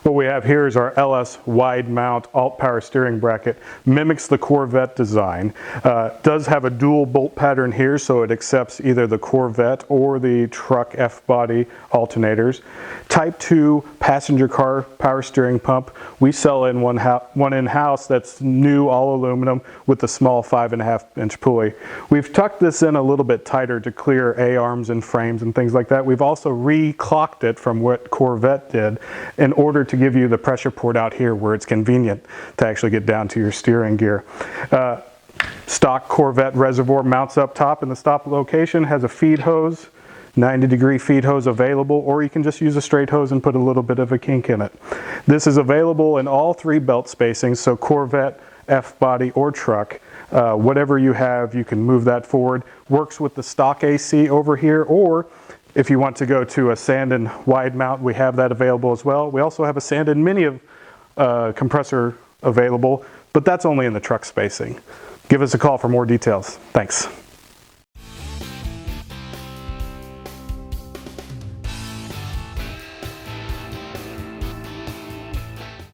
What we have here is our LS wide mount alt power steering bracket. Mimics the Corvette design. Does have a dual bolt pattern here, so it accepts either the Corvette or the truck F-body alternators. Type 2 passenger car power steering pump. We sell in one in-house that's new, all aluminum, with the small 5.5-inch pulley. We've tucked this in a little bit tighter to clear A-arms and frames and things like that. We've also re-clocked it from what Corvette did in order to give you the pressure port out here where it's convenient to actually get down to your steering gear. Stock Corvette reservoir mounts up top in the stop location, has a feed hose, 90-degree feed hose available, or you can just use a straight hose and put a little bit of a kink in it. This is available in all 3 belt spacings, so Corvette, F-body, or truck. Whatever you have, you can move that forward. Works with the stock AC over here, or if you want to go to a Sandin wide mount, we have that available as well. We also have a Sandin mini compressor available, but that's only in the truck spacing. Give us a call for more details. Thanks.